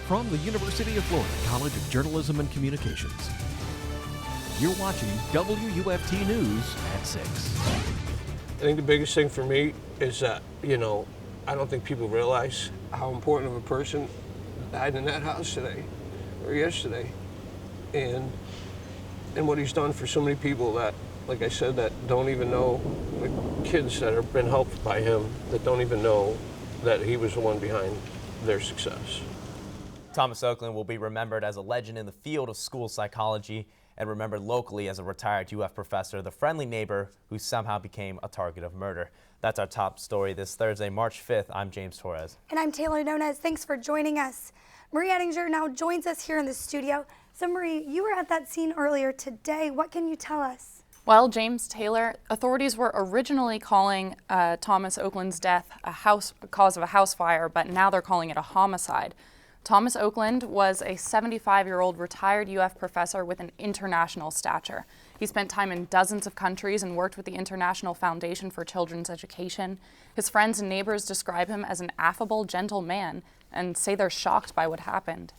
from the University of Florida College of Journalism and Communications. You're watching WUFT News at 6. I think the biggest thing for me is that, I don't think people realize how important of a person died in that house today, or yesterday. And what he's done for so many people that, like I said, that don't even know, like kids that have been helped by him, that don't even know that he was the one behind their success. Thomas Oakland will be remembered as a legend in the field of school psychology and remembered locally as a retired UF professor, the friendly neighbor who somehow became a target of murder. That's our top story this Thursday, March 5th. I'm James Torres. And I'm Taylor Nunez. Thanks for joining us. Marie Ettinger now joins us here in the studio. So Marie, you were at that scene earlier today. What can you tell us? Well, James Taylor, authorities were originally calling Thomas Oakland's death a cause of a house fire, but now they're calling it a homicide. Thomas Oakland was a 75-year-old retired UF professor with an international stature. He spent time in dozens of countries and worked with the International Foundation for Children's Education. His friends and neighbors describe him as an affable, gentle man and say they're shocked by what happened.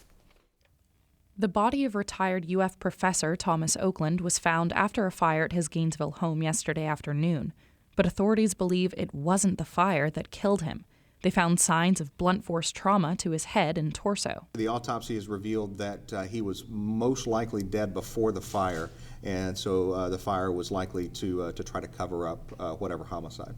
The body of retired UF professor Thomas Oakland was found after a fire at his Gainesville home yesterday afternoon, but authorities believe it wasn't the fire that killed him. They found signs of blunt force trauma to his head and torso. The autopsy has revealed that he was most likely dead before the fire, and so the fire was likely to try to cover up whatever homicide.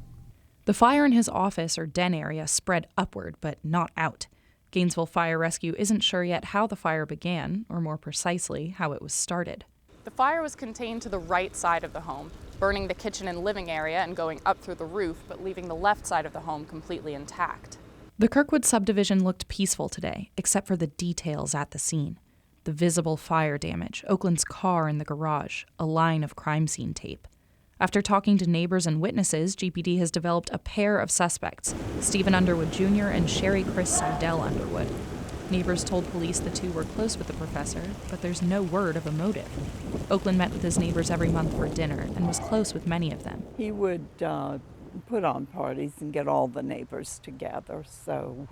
The fire in his office or den area spread upward, but not out. Gainesville Fire Rescue isn't sure yet how the fire began, or more precisely, how it was started. The fire was contained to the right side of the home, burning the kitchen and living area and going up through the roof, but leaving the left side of the home completely intact. The Kirkwood subdivision looked peaceful today, except for the details at the scene. The visible fire damage, Oakland's car in the garage, a line of crime scene tape. After talking to neighbors and witnesses, GPD has developed a pair of suspects, Stephen Underwood Jr. and Sherry Chris Seidel Underwood. Neighbors told police the two were close with the professor, but there's no word of a motive. Oakland met with his neighbors every month for dinner and was close with many of them. He would put on parties and get all the neighbors together, so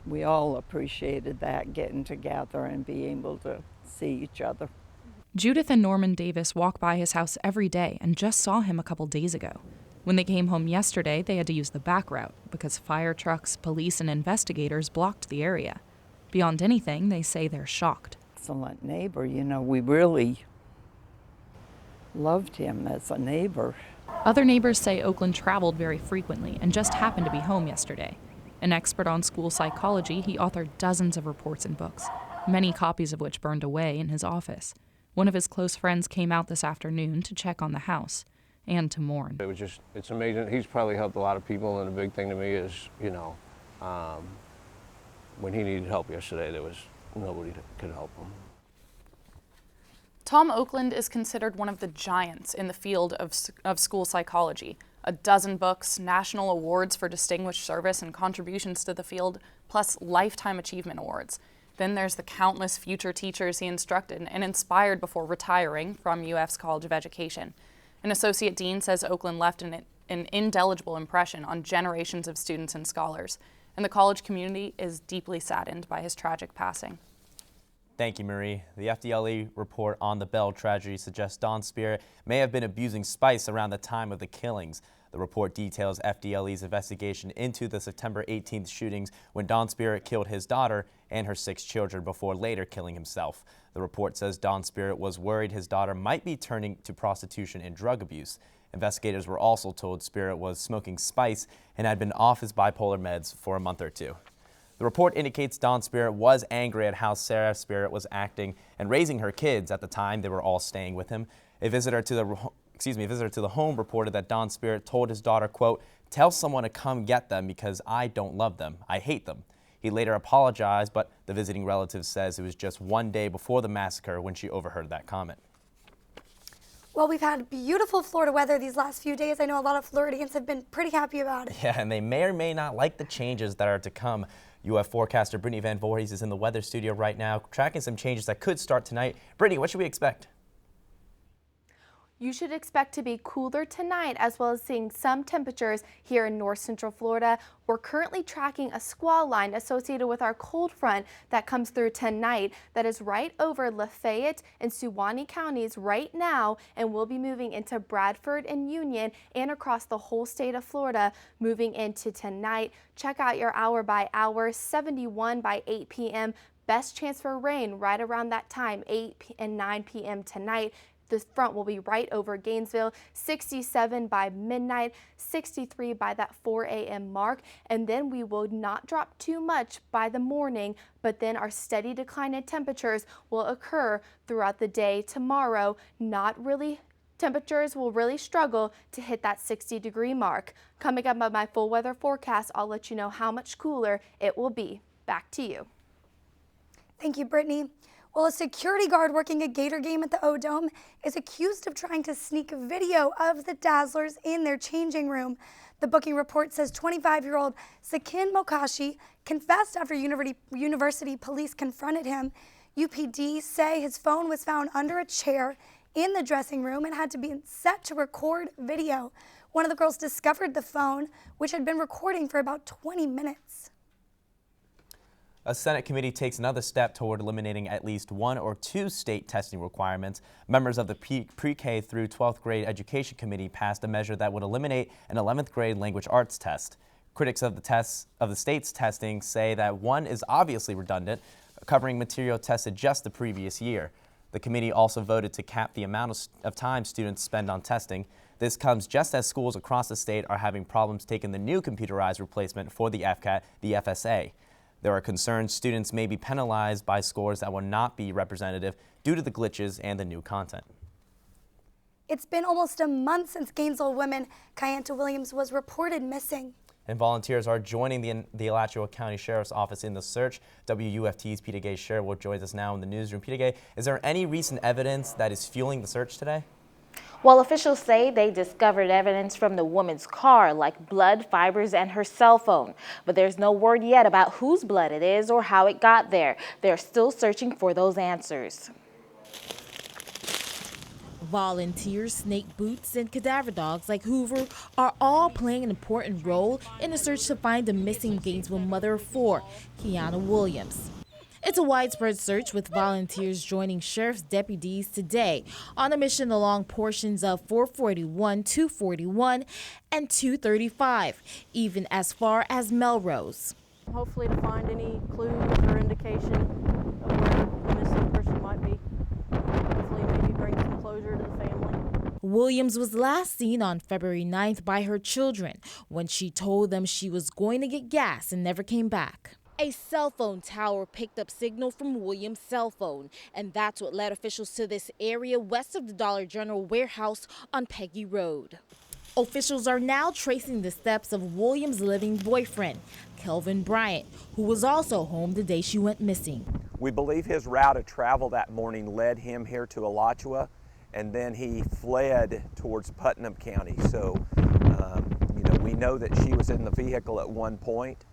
we all appreciated that, getting together and being able to see each other. Judith and Norman Davis walk by his house every day and just saw him a couple days ago. When they came home yesterday, they had to use the back route because fire trucks, police, and investigators blocked the area. Beyond anything, they say they're shocked. Excellent neighbor. We really loved him as a neighbor. Other neighbors say Oakland traveled very frequently and just happened to be home yesterday. An expert on school psychology, he authored dozens of reports and books, many copies of which burned away in his office. One of his close friends came out this afternoon to check on the house and to mourn. It's amazing. He's probably helped a lot of people, and the big thing to me is, when he needed help yesterday, there was nobody that could help him. Tom Oakland is considered one of the giants in the field of school psychology. A dozen books, national awards for distinguished service and contributions to the field, plus Lifetime Achievement Awards. Then there's the countless future teachers he instructed and inspired before retiring from UF's College of Education. An associate dean says Oakland left an indelible impression on generations of students and scholars, and the college community is deeply saddened by his tragic passing. Thank you, Marie. The FDLE report on the Bell tragedy suggests Don Spirit may have been abusing spice around the time of the killings. The report details FDLE's investigation into the September 18th shootings when Don Spirit killed his daughter and her 6 children before later killing himself. The report says Don Spirit was worried his daughter might be turning to prostitution and drug abuse. Investigators were also told Spirit was smoking spice and had been off his bipolar meds for a month or two. The report indicates Don Spirit was angry at how Sarah Spirit was acting and raising her kids at the time they were all staying with him. A visitor to the home reported that Don Spirit told his daughter, quote, "Tell someone to come get them because I don't love them. I hate them." He later apologized, but the visiting relative says it was just one day before the massacre when she overheard that comment. Well, we've had beautiful Florida weather these last few days. I know a lot of Floridians have been pretty happy about it. Yeah, and they may or may not like the changes that are to come. UF forecaster Brittany Van Voorhees is in the weather studio right now, tracking some changes that could start tonight. Brittany, what should we expect? You should expect to be cooler tonight, as well as seeing some temperatures here in north central Florida. We're currently tracking a squall line associated with our cold front that comes through tonight that is right over Lafayette and Suwannee counties right now, and will be moving into Bradford and Union and across the whole state of Florida moving into tonight. Check out your hour by hour, 71 by 8 p.m. Best chance for rain right around that time, 8 and 9 p.m. tonight. This front will be right over Gainesville, 67 by midnight, 63 by that 4 a.m. mark, and then we will not drop too much by the morning, but then our steady decline in temperatures will occur throughout the day tomorrow. Temperatures will really struggle to hit that 60-degree mark. Coming up on my full weather forecast, I'll let you know how much cooler it will be. Back to you. Thank you, Brittany. Well, a security guard working a Gator game at the O-Dome is accused of trying to sneak video of the Dazzlers in their changing room. The booking report says 25-year-old Sakin Mokashi confessed after university police confronted him. UPD say his phone was found under a chair in the dressing room and had to be set to record video. One of the girls discovered the phone, which had been recording for about 20 minutes. A Senate committee takes another step toward eliminating at least 1 or 2 state testing requirements. Members of the Pre-K through 12th grade education committee passed a measure that would eliminate an 11th grade language arts test. Critics of the state's testing say that one is obviously redundant, covering material tested just the previous year. The committee also voted to cap the amount of time students spend on testing. This comes just as schools across the state are having problems taking the new computerized replacement for the FCAT, the FSA. There are concerns students may be penalized by scores that will not be representative due to the glitches and the new content. It's been almost a month since Gainesville woman Kayanta Williams was reported missing. And volunteers are joining the Alachua County Sheriff's Office in the search. WUFT's Peter Gay Sherwood joins us now in the newsroom. Peter Gay, is there any recent evidence that is fueling the search today? Well, officials say they discovered evidence from the woman's car, like blood, fibers, and her cell phone. But there's no word yet about whose blood it is or how it got there. They're still searching for those answers. Volunteers, snake boots, and cadaver dogs like Hoover are all playing an important role in the search to find the missing Gainesville mother of 4, Kiana Williams. It's a widespread search with volunteers joining sheriff's deputies today on a mission along portions of 441, 241, and 235, even as far as Melrose. Hopefully to find any clues or indication of where the missing person might be. Hopefully maybe bring some closure to the family. Williams was last seen on February 9th by her children when she told them she was going to get gas and never came back. A cell phone tower picked up signal from Williams' cell phone, and that's what led officials to this area west of the Dollar General warehouse on Peggy Road. Officials are now tracing the steps of Williams' living boyfriend, Kelvin Bryant, who was also home the day she went missing. We believe his route of travel that morning led him here to Alachua, and then he fled towards Putnam County. So, we know that she was in the vehicle at one point.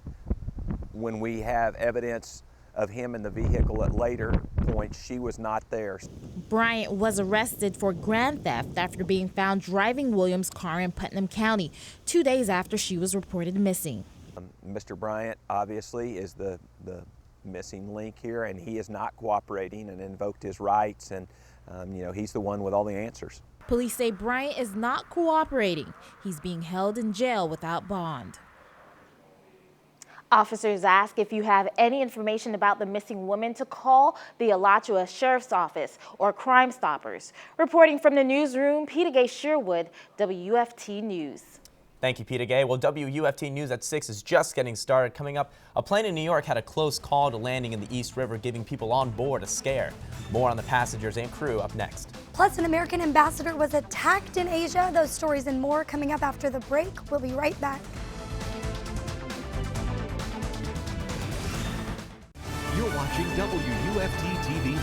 When we have evidence of him in the vehicle at later points, she was not there. Bryant was arrested for grand theft after being found driving Williams' car in Putnam County 2 days after she was reported missing. Mr. Bryant obviously is the missing link here, and he is not cooperating and invoked his rights, and he's the one with all the answers. Police say Bryant is not cooperating. He's being held in jail without bond. Officers ask if you have any information about the missing woman to call the Alachua Sheriff's Office or Crime Stoppers. Reporting from the newsroom, Peter Gay Sherwood, WUFT News. Thank you, Peter Gay. Well, WUFT News at 6 is just getting started. Coming up, a plane in New York had a close call to landing in the East River, giving people on board a scare. More on the passengers and crew up next. Plus, an American ambassador was attacked in Asia. Those stories and more coming up after the break. We'll be right back. You're watching WUFT TV News.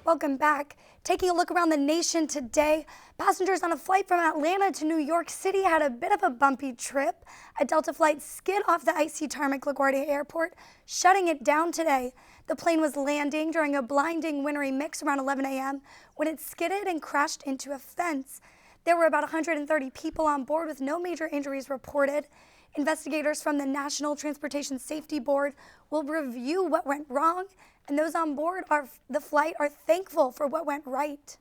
Welcome back. Taking a look around the nation today, passengers on a flight from Atlanta to New York City had a bit of a bumpy trip. A Delta flight skid off the icy tarmac LaGuardia Airport, shutting it down today. The plane was landing during a blinding wintry mix around 11 a.m. when it skidded and crashed into a fence. There were about 130 people on board with no major injuries reported. Investigators from the National Transportation Safety Board will review what went wrong, and those on board the flight are thankful for what went right.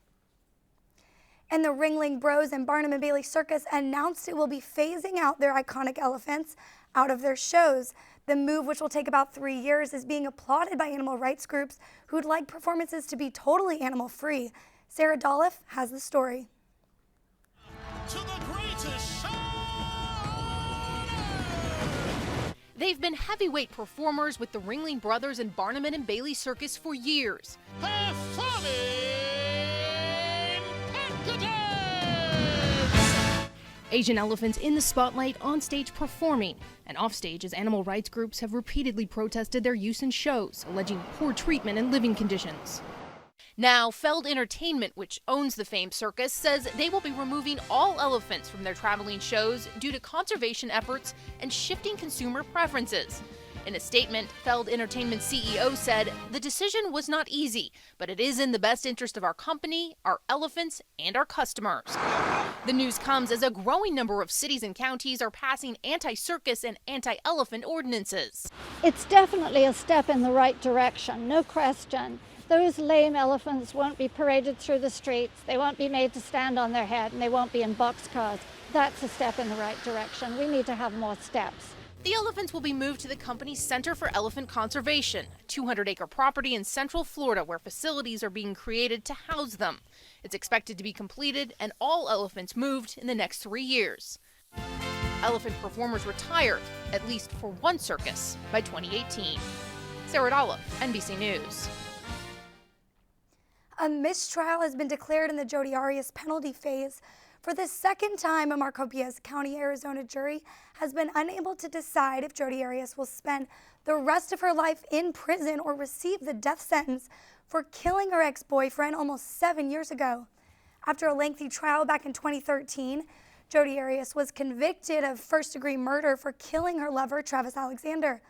And the Ringling Bros and Barnum and Bailey Circus announced it will be phasing out their iconic elephants out of their shows. The move, which will take about 3 years, is being applauded by animal rights groups who'd like performances to be totally animal-free. Sarah Dolliff has the story. To the greatest show! They've been heavyweight performers with the Ringling Brothers and Barnum and Bailey Circus for years. Performing Asian elephants in the spotlight, on stage performing, and off stage as animal rights groups have repeatedly protested their use in shows, alleging poor treatment and living conditions. Now, Feld Entertainment, which owns the famed circus, says they will be removing all elephants from their traveling shows due to conservation efforts and shifting consumer preferences. In a statement, Feld Entertainment CEO said, "The decision was not easy, but it is in the best interest of our company, our elephants, and our customers." The news comes as a growing number of cities and counties are passing anti-circus and anti-elephant ordinances. It's definitely a step in the right direction, no question. Those lame elephants won't be paraded through the streets, they won't be made to stand on their head, and they won't be in boxcars. That's a step in the right direction. We need to have more steps. The elephants will be moved to the company's Center for Elephant Conservation, a 200-acre property in Central Florida where facilities are being created to house them. It's expected to be completed and all elephants moved in the next 3 years. Elephant performers retired, at least for one circus, by 2018. Sarah Dolliff, NBC News. A mistrial has been declared in the Jodi Arias penalty phase. For the second time, a Maricopa County, Arizona jury has been unable to decide if Jodi Arias will spend the rest of her life in prison or receive the death sentence for killing her ex-boyfriend almost 7 years ago. After a lengthy trial back in 2013, Jodi Arias was convicted of first-degree murder for killing her lover, Travis Alexander.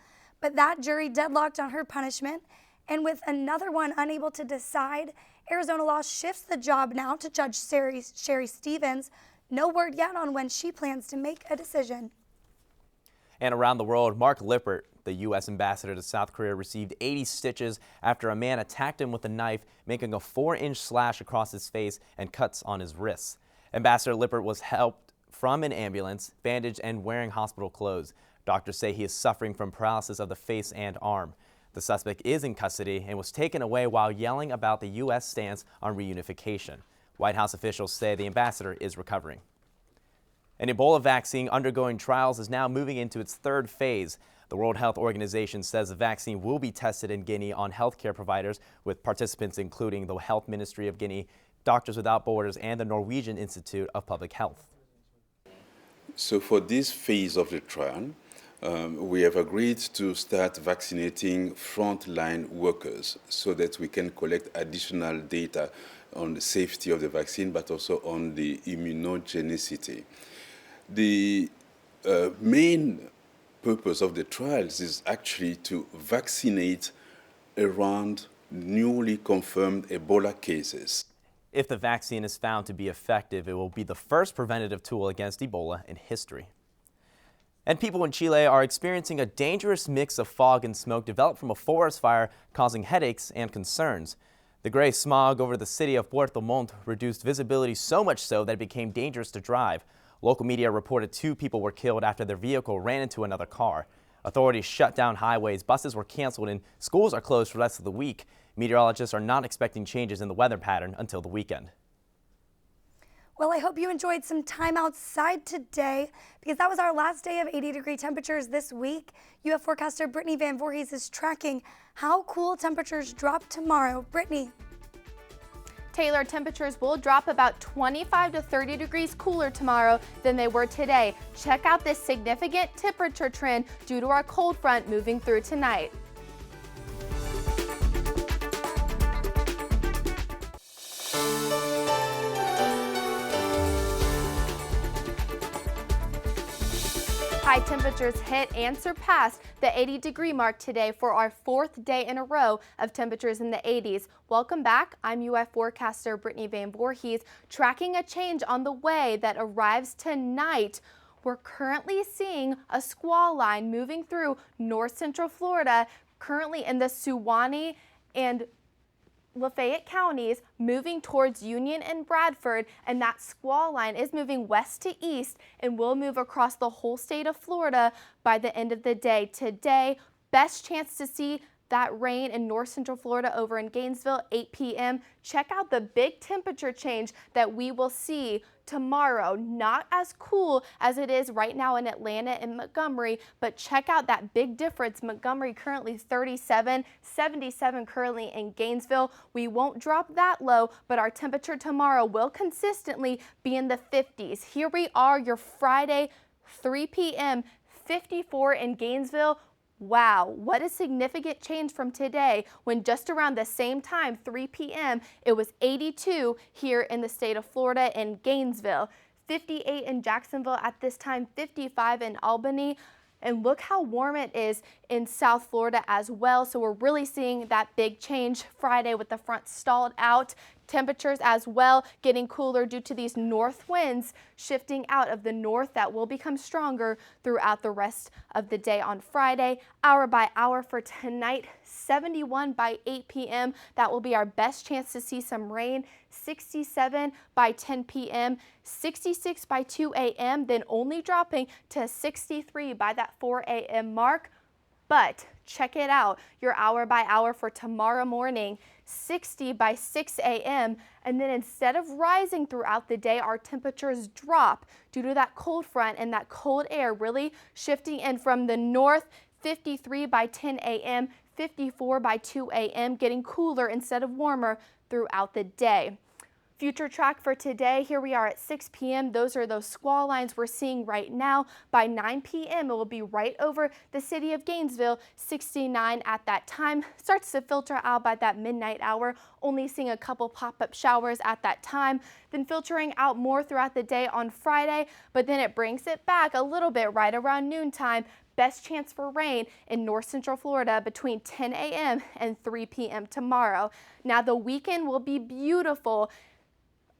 But that jury deadlocked on her punishment, and with another one unable to decide, Arizona law shifts the job now to Judge Sherry Stevens. No word yet on when she plans to make a decision. And around the world, Mark Lippert, the U.S. ambassador to South Korea, received 80 stitches after a man attacked him with a knife, making a 4-inch slash across his face and cuts on his wrists. Ambassador Lippert was helped from an ambulance, bandaged and wearing hospital clothes. Doctors say he is suffering from paralysis of the face and arm. The suspect is in custody and was taken away while yelling about the U.S. stance on reunification. White House officials say the ambassador is recovering. An Ebola vaccine undergoing trials is now moving into its third phase. The World Health Organization says the vaccine will be tested in Guinea on healthcare providers, with participants including the Health Ministry of Guinea, Doctors Without Borders, and the Norwegian Institute of Public Health. So for this phase of the trial, we have agreed to start vaccinating frontline workers so that we can collect additional data on the safety of the vaccine, but also on the immunogenicity. The main purpose of the trials is actually to vaccinate around newly confirmed Ebola cases. If the vaccine is found to be effective, it will be the first preventative tool against Ebola in history. And people in Chile are experiencing a dangerous mix of fog and smoke developed from a forest fire, causing headaches and concerns. The gray smog over the city of Puerto Montt reduced visibility so much so that it became dangerous to drive. Local media reported 2 people were killed after their vehicle ran into another car. Authorities shut down highways, buses were canceled, and schools are closed for the rest of the week. Meteorologists are not expecting changes in the weather pattern until the weekend. Well, I hope you enjoyed some time outside today, because that was our last day of 80-degree temperatures this week. UF forecaster Brittany Van Voorhees is tracking how cool temperatures drop tomorrow. Brittany. Taylor, temperatures will drop about 25 to 30 degrees cooler tomorrow than they were today. Check out this significant temperature trend due to our cold front moving through tonight. High temperatures hit and surpassed the 80-degree mark today for our 4th day in a row of temperatures in the 80s. Welcome back. I'm UF forecaster Brittany Van Voorhees, tracking a change on the way that arrives tonight. We're currently seeing a squall line moving through north central Florida, currently in the Suwannee and Lafayette counties, moving towards Union and Bradford, and that squall line is moving west to east and will move across the whole state of Florida by the end of the day. Today, best chance to see that rain in north central Florida over in Gainesville, 8 p.m. Check out the big temperature change that we will see tomorrow. Not as cool as it is right now in Atlanta and Montgomery, but check out that big difference. Montgomery currently 37, 77 currently in Gainesville. We won't drop that low, but our temperature tomorrow will consistently be in the 50s. Here we are, your Friday, 3 p.m., 54 in Gainesville. Wow, what a significant change from today when just around the same time, 3 p.m., it was 82 here in the state of Florida in Gainesville, 58 in Jacksonville at this time, 55 in Albany. And look how warm it is in South Florida as well. So we're really seeing that big change Friday with the front stalled out. Temperatures as well getting cooler due to these north winds shifting out of the north that will become stronger throughout the rest of the day on Friday. Hour by hour for tonight, 71 by 8 p.m. That will be our best chance to see some rain. 67 by 10 p.m., 66 by 2 a.m., then only dropping to 63 by that 4 a.m. mark. But check it out, your hour by hour for tomorrow morning, 60 by 6 a.m. And then instead of rising throughout the day, our temperatures drop due to that cold front and that cold air really shifting in from the north, 53 by 10 a.m., 54 by 2 a.m., getting cooler instead of warmer throughout the day. Future track for today, here we are at 6 p.m. Those are those squall lines we're seeing right now. By 9 p.m., it will be right over the city of Gainesville, 69 at that time. Starts to filter out by that midnight hour, only seeing a couple pop-up showers at that time. Then filtering out more throughout the day on Friday, but then it brings it back a little bit right around noontime. Best chance for rain in north central Florida between 10 a.m. and 3 p.m. tomorrow. Now the weekend will be beautiful.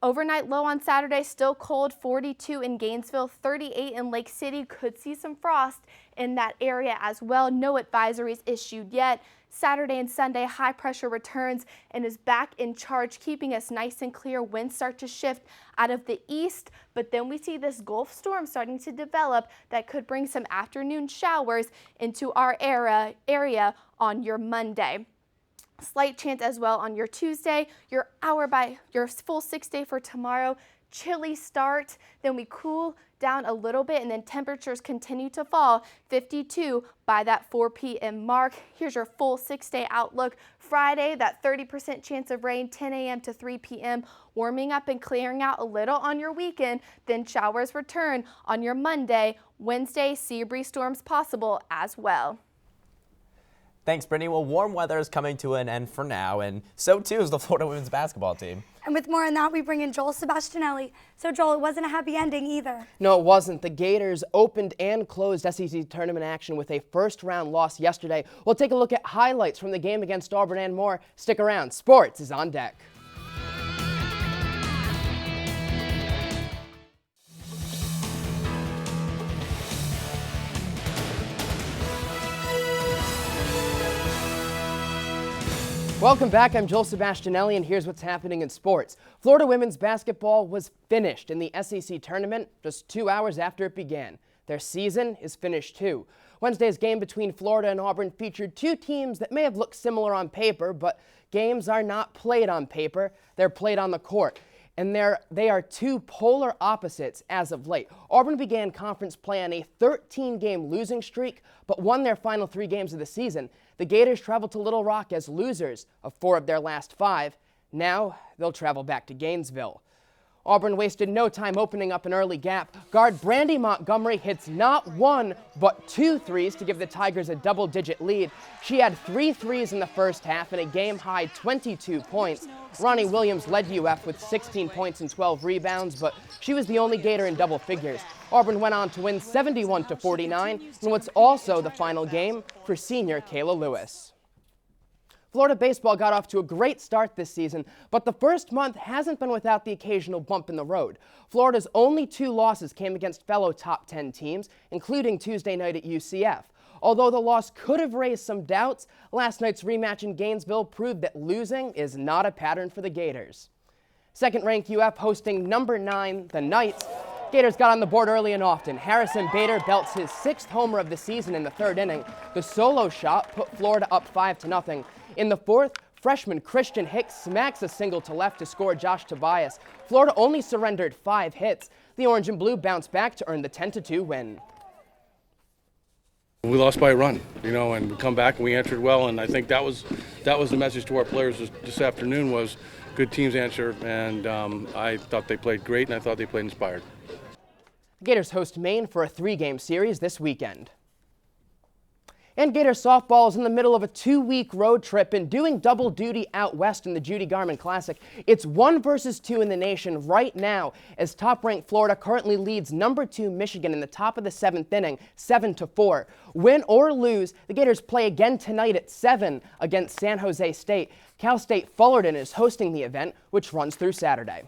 Overnight low on Saturday, still cold, 42 in Gainesville, 38 in Lake City. Could see some frost in that area as well. No advisories issued yet. Saturday and Sunday, high pressure returns and is back in charge, keeping us nice and clear. Winds start to shift out of the east, but then we see this Gulf storm starting to develop that could bring some afternoon showers into our area on your Monday. Slight chance as well on your Tuesday, your full 6 day for tomorrow. Chilly start, then we cool down a little bit and then temperatures continue to fall, 52 by that 4 p.m. mark. Here's your full 6 day outlook. Friday, that 30% chance of rain, 10 a.m. to 3 p.m. Warming up and clearing out a little on your weekend, then showers return on your Monday. Wednesday, sea breeze storms possible as well. Thanks, Brittany. Well, warm weather is coming to an end for now, and so too is the Florida women's basketball team. And with more on that, we bring in Joel Sebastianelli. So, Joel, it wasn't a happy ending either. No, it wasn't. The Gators opened and closed SEC tournament action with a first-round loss yesterday. We'll take a look at highlights from the game against Auburn and more. Stick around. Sports is on deck. Welcome back. I'm Joel Sebastianelli, and here's what's happening in sports. Florida women's basketball was finished in the SEC tournament just 2 hours after it began. Their season is finished too. Wednesday's game between Florida and Auburn featured two teams that may have looked similar on paper, but games are not played on paper. They're played on the court. And they are two polar opposites as of late. Auburn began conference play on a 13-game losing streak, but won their final 3 games of the season. The Gators traveled to Little Rock as losers of 4 of their last 5. Now they'll travel back to Gainesville. Auburn wasted no time opening up an early gap. Guard Brandy Montgomery hits not one, but 2 threes to give the Tigers a double-digit lead. She had 3 threes in the first half and a game-high 22 points. Ronnie Williams led UF with 16 points and 12 rebounds, but she was the only Gator in double figures. Auburn went on to win 71-49 in what's also the final game for senior Kayla Lewis. Florida baseball got off to a great start this season, but the first month hasn't been without the occasional bump in the road. Florida's only 2 losses came against fellow top 10 teams, including Tuesday night at UCF. Although the loss could have raised some doubts, last night's rematch in Gainesville proved that losing is not a pattern for the Gators. Second-ranked UF hosting number 9, the Knights. Gators got on the board early and often. Harrison Bader belts his 6th homer of the season in the 3rd inning. The solo shot put Florida up 5-0. In the 4th, freshman Christian Hicks smacks a single to left to score Josh Tobias. Florida only surrendered 5 hits. The Orange and Blue bounced back to earn the 10-2 win. We lost by a run, and we come back and we answered well, and I think that was the message to our players this afternoon was good teams answer, and I thought they played great, and I thought they played inspired. Gators host Maine for a 3-game series this weekend. And Gator softball is in the middle of a 2-week road trip and doing double duty out west in the Judy Garman Classic. It's 1 versus 2 in the nation right now as top-ranked Florida currently leads number 2 Michigan in the top of the 7th inning, 7-4. Win or lose, the Gators play again tonight at 7 against San Jose State. Cal State Fullerton is hosting the event, which runs through Saturday.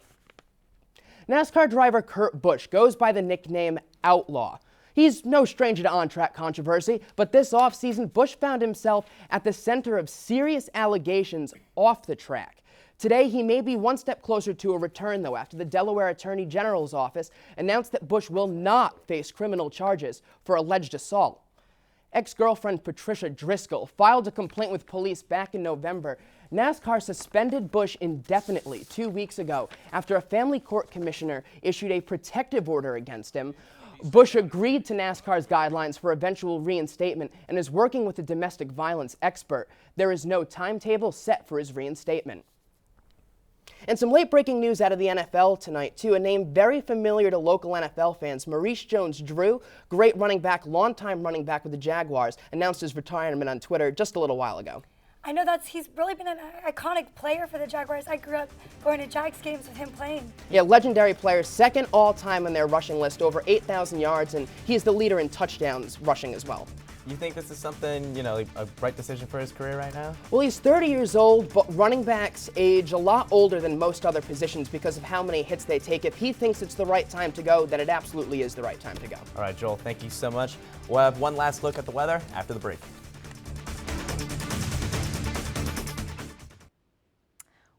NASCAR driver Kurt Busch goes by the nickname Outlaw. He's no stranger to on-track controversy, but this offseason, Busch found himself at the center of serious allegations off the track. Today, he may be one step closer to a return, though, after the Delaware Attorney General's office announced that Busch will not face criminal charges for alleged assault. Ex-girlfriend Patricia Driscoll filed a complaint with police back in November. NASCAR suspended Busch indefinitely 2 weeks ago after a family court commissioner issued a protective order against him. Busch agreed to NASCAR's guidelines for eventual reinstatement and is working with a domestic violence expert. There is no timetable set for his reinstatement. And some late-breaking news out of the NFL tonight, too. A name very familiar to local NFL fans, Maurice Jones-Drew, great running back, longtime running back with the Jaguars, announced his retirement on Twitter just a little while ago. I know he's really been an iconic player for the Jaguars. I grew up going to Jags games with him playing. Yeah, legendary player, 2nd all-time on their rushing list, over 8,000 yards, and he's the leader in touchdowns rushing as well. You think this is something, a right decision for his career right now? Well, he's 30 years old, but running backs age a lot older than most other positions because of how many hits they take. If he thinks it's the right time to go, then it absolutely is the right time to go. All right, Joel, thank you so much. We'll have one last look at the weather after the break.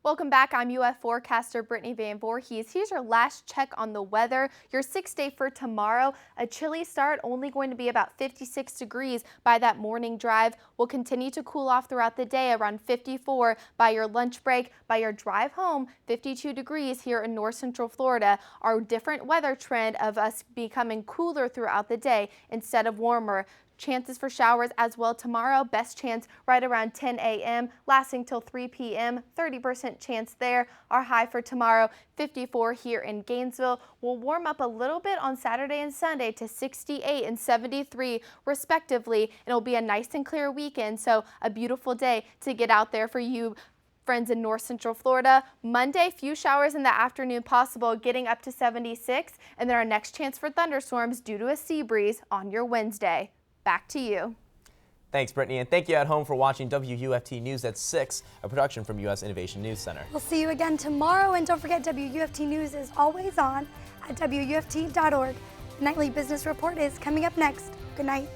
Welcome back. I'm UF forecaster Brittany Van Voorhees. Here's your last check on the weather. Your 6th day for tomorrow. A chilly start, only going to be about 56 degrees by that morning drive. We'll continue to cool off throughout the day, around 54 by your lunch break. By your drive home, 52 degrees here in north central Florida. Our different weather trend of us becoming cooler throughout the day instead of warmer. Chances for showers as well tomorrow. Best chance right around 10 a.m. lasting till 3 p.m. 30% chance there. Our high for tomorrow, 54 here in Gainesville. We'll warm up a little bit on Saturday and Sunday to 68 and 73 respectively. It'll be a nice and clear weekend, so a beautiful day to get out there for you friends in north central Florida. Monday, few showers in the afternoon possible, getting up to 76. And then our next chance for thunderstorms due to a sea breeze on your Wednesday. Back to you. Thanks, Brittany, and thank you at home for watching WUFT News at 6, a production from U.S. Innovation News Center. We'll see you again tomorrow, and don't forget WUFT News is always on at WUFT.org. The Nightly Business Report is coming up next. Good night.